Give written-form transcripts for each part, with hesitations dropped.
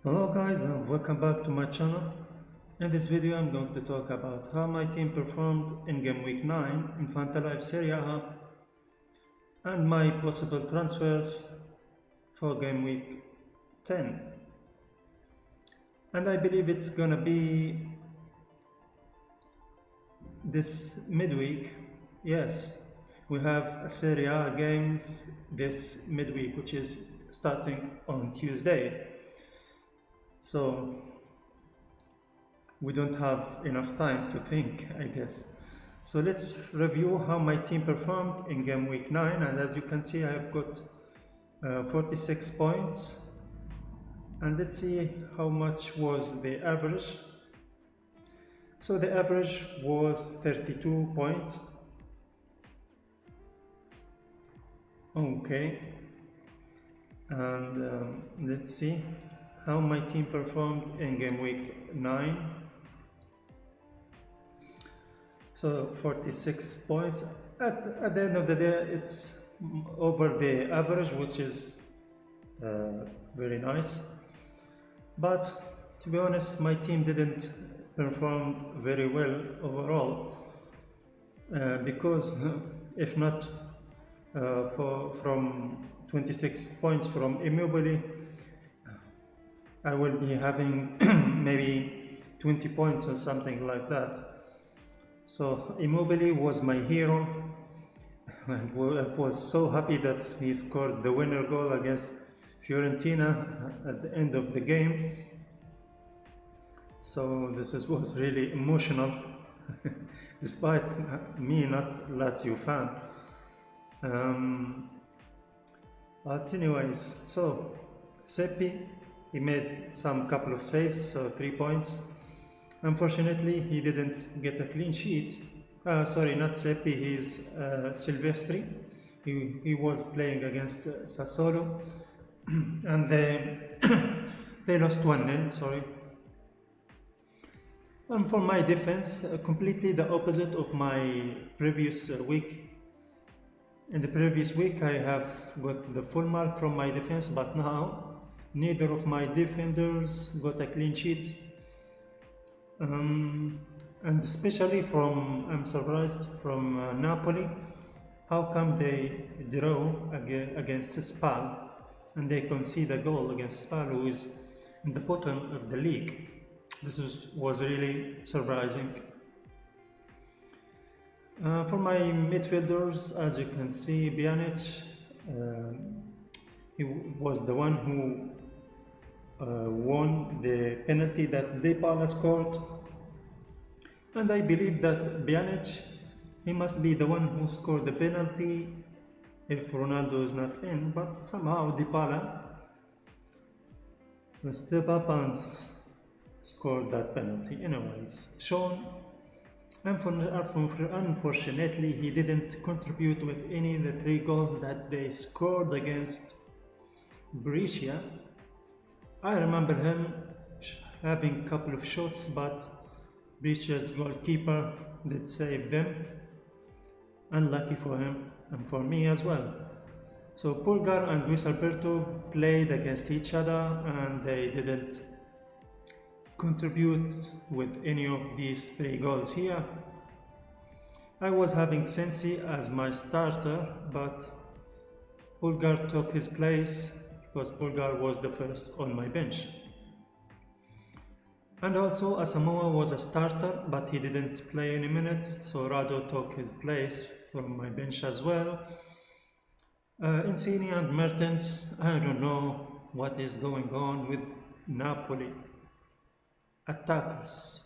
Hello guys and welcome back to my channel. In this video I'm going to talk about how my team performed in game week 9 in FantaLiveSerieA and my possible transfers for game week 10. And I believe it's gonna be this midweek. Yes, we have Serie A games this midweek, which is starting on Tuesday. So we don't have enough time to think, I guess. So let's review how my team performed in game week 9, and as you can see I have got 46 points, and let's see how much was the average. So the average was 32 points. Okay, and let's see how my team performed in game week 9. So 46 points. At the end of the day, it's over the average, which is very nice. But to be honest, my team didn't perform very well overall because if not from 26 points from Immobile, I will be having maybe 20 points or something like that. So Immobile was my hero, and I was so happy that he scored the winner goal against Fiorentina at the end of the game. So this was really emotional, despite me not Lazio fan. But anyways, so Seppi, he made some couple of saves, so 3 points. Unfortunately, he didn't get a clean sheet. Sorry, not Seppi, he's Silvestri. He was playing against Sassuolo and they lost 1-0, sorry. And for my defense, completely the opposite of my previous week. In the previous week, I have got the full mark from my defense, but now neither of my defenders got a clean sheet. And especially I'm surprised from Napoli. How come they draw against Spal and they concede a goal against Spal, who is in the bottom of the league? This was really surprising. For my midfielders, as you can see, Pjanic, he was the one who won the penalty that Dybala scored, and I believe that Pjanic, he must be the one who scored the penalty if Ronaldo is not in, but somehow Dybala will step up and score that penalty. Anyways, Sean, unfortunately, he didn't contribute with any of the 3 goals that they scored against Brescia. I remember him having a couple of shots, but Brescia's goalkeeper did save them. Unlucky for him and for me as well. So Pulgar and Luis Alberto played against each other and they didn't contribute with any of these 3 goals here. I was having Sensi as my starter, but Pulgar took his place because Pulgar was the first on my bench. And also Asamoah was a starter, but he didn't play any minutes, so Rado took his place from my bench as well. Insigne and Mertens, I don't know what is going on with Napoli. Attackers,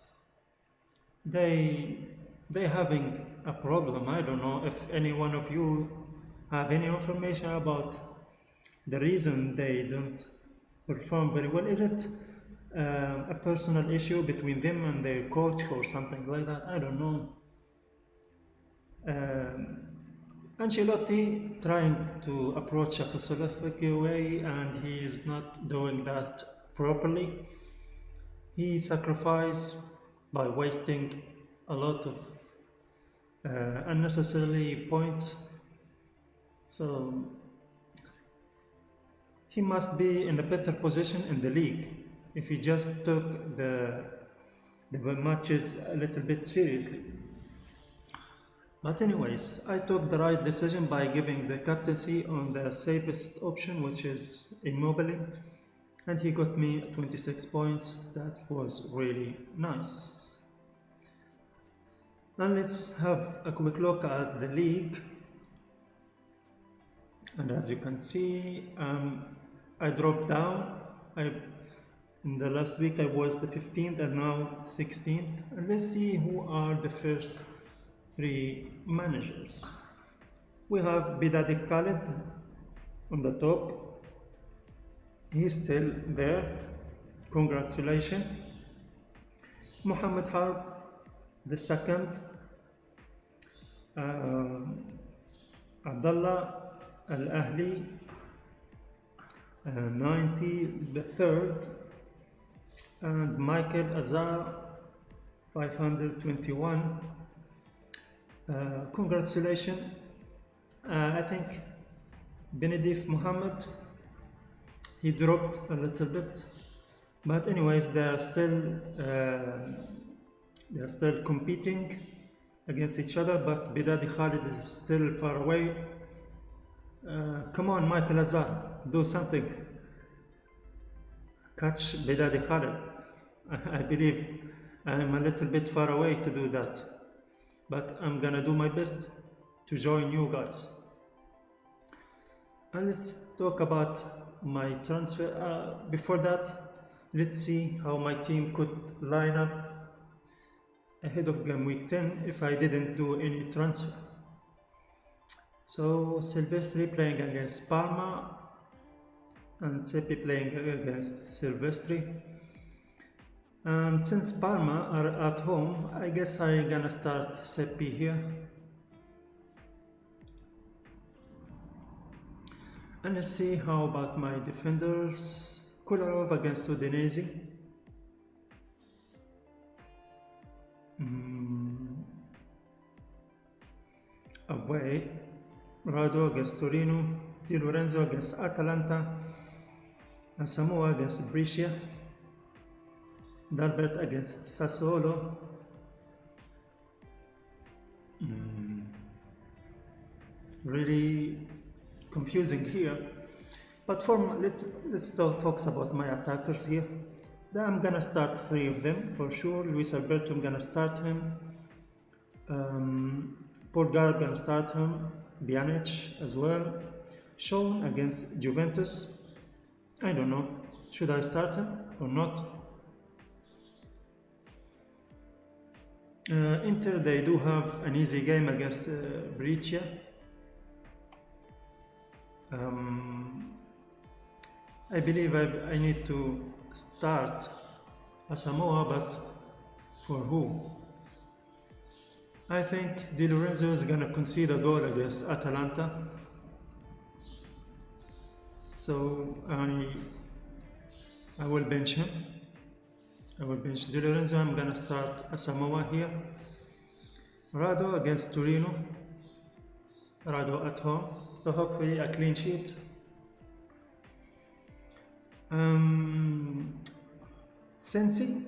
they having a problem. I don't know if any one of you have any information about the reason they don't perform very well. Is it a personal issue between them and their coach or something like that? I don't know. Ancelotti trying to approach a philosophical way, and he is not doing that properly. He sacrificed by wasting a lot of unnecessary points. So he must be in a better position in the league. if he just took the matches a little bit seriously. But anyways, I took the right decision by giving the captaincy on the safest option, which is Immobile, and he got me 26 points. That was really nice. Now let's have a quick look at the league. And as you can see, I dropped down. In the last week I was the 15th and now 16th. And let's see who are the first three managers. We have Bidadi Khalid on the top. He's still there. Congratulations. Muhammad Harb, the second. Abdullah Al Ahli, 90, the third. And Michael Azar, 521. Congratulations. I think Benedif Muhammad, he dropped a little bit, but anyways they're still competing against each other, but Bidadi Khalid is still far away. Come on, Michael Azar, do something. Catch Bidadi Khalid. I believe I'm a little bit far away to do that, but I'm gonna do my best to join you guys. And let's talk about my transfer. Before that, let's see how my team could line up ahead of game week 10 if I didn't do any transfer. So Silvestri playing against Parma and Seppi playing against Silvestri. And since Parma are at home, I guess I'm gonna start Seppi here. And let's see how about my defenders. Kolarov against Udinese. Away. Rado against Torino. Di Lorenzo against Atalanta. Asamoah against Brescia. Dalbert against Sassuolo. Really confusing here, but let's focus about my attackers here. Then I'm gonna start three of them for sure. Luis Alberto, I'm gonna start him. Polgar, gonna start him. Pjanic as well. Sean against Juventus. I don't know, should I start him or not? Inter, they do have an easy game against Brescia. I believe I need to start Asamoah, but for who? I think Di Lorenzo is gonna concede a goal against Atalanta, so I will bench him. I will bench Di Lorenzo. I'm gonna start Asamoah here. Rado against Torino. Rado at home, so hopefully a clean sheet. Sensi,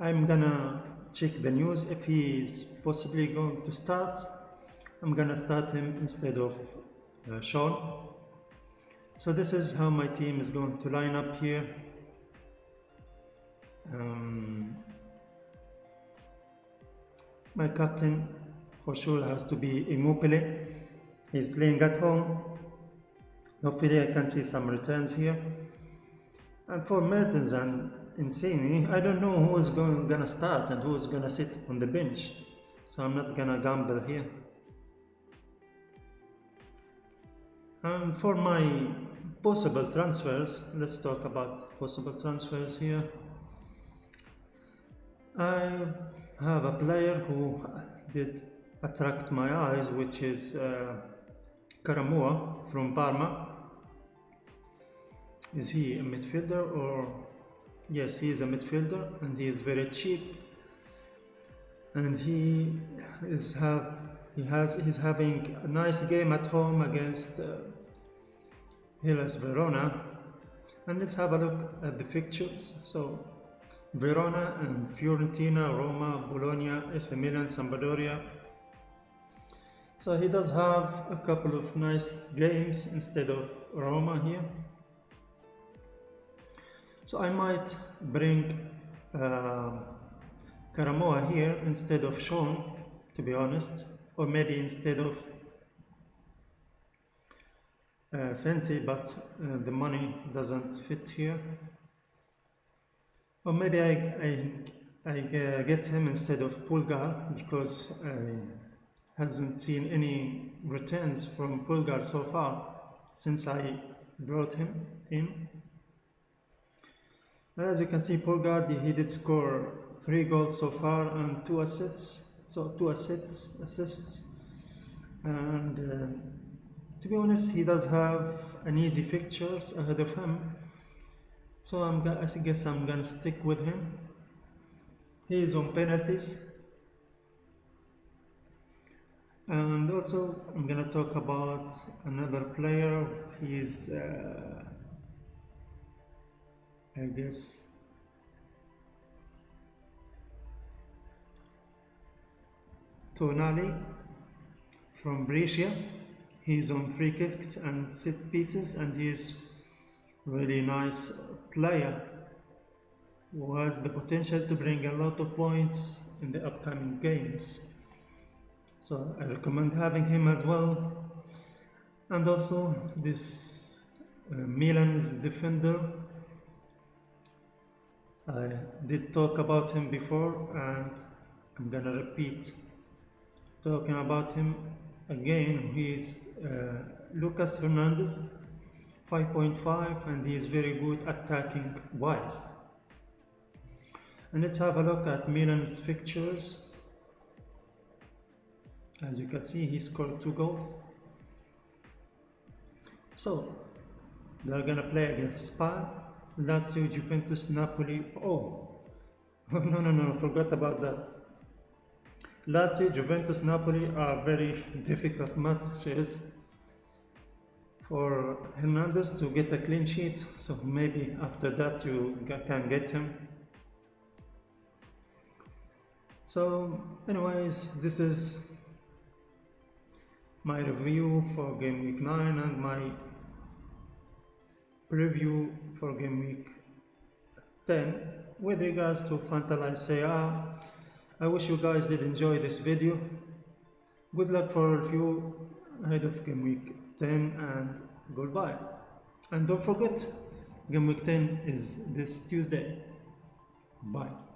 I'm gonna check the news. If he is possibly going to start, I'm gonna start him instead of Sean. So this is how my team is going to line up here. My captain for sure has to be Immobile. He's playing at home. Hopefully I can see some returns here. And for Mertens and Insigne, I don't know who is gonna start and who is gonna sit on the bench, so I'm not gonna gamble here. And for my possible transfers, let's talk about possible transfers here. I have a player who did attract my eyes, which is Karamoa from Parma. Is he a midfielder or? Yes, he is a midfielder and he is very cheap. And he's having a nice game at home against Hellas Verona. And let's have a look at the fixtures. So Verona and Fiorentina, Roma, Bologna, AC Milan, Sampdoria. So he does have a couple of nice games instead of Roma here. So I might bring Karamoa here instead of Sean, to be honest, or maybe instead of Sensi, but the money doesn't fit here. Or maybe I get him instead of Pulgar because I hasn't seen any returns from Pulgar so far since I brought him in. As you can see, Pulgar, he did score 3 goals so far and 2 assists. So 2 assists. And to be honest, he does have an easy fixtures ahead of him. So I guess I'm gonna stick with him. He is on penalties. And also, I'm gonna talk about another player. He's, I guess, Tonali from Brescia. He's on free kicks and set pieces, and he's really nice player who has the potential to bring a lot of points in the upcoming games. So I recommend having him as well. And also this Milan's defender, I did talk about him before and I'm gonna repeat talking about him again. He is Lucas Hernandez, 5.5, and he is very good attacking wise. And let's have a look at Milan's fixtures. As you can see, he scored 2 goals. So they're gonna play against Spal, Lazio, Juventus, Napoli. Oh no, forgot about that. Lazio, Juventus, Napoli are very difficult matches for Hernandez to get a clean sheet. So maybe after that you can get him. So anyways, this is my review for game week 9 and my preview for game week 10 with regards to FantaLiveSerieA. I wish you guys did enjoy this video. Good luck for all of you ahead of game week 10 and goodbye. And don't forget, game week 10 is this Tuesday. Bye.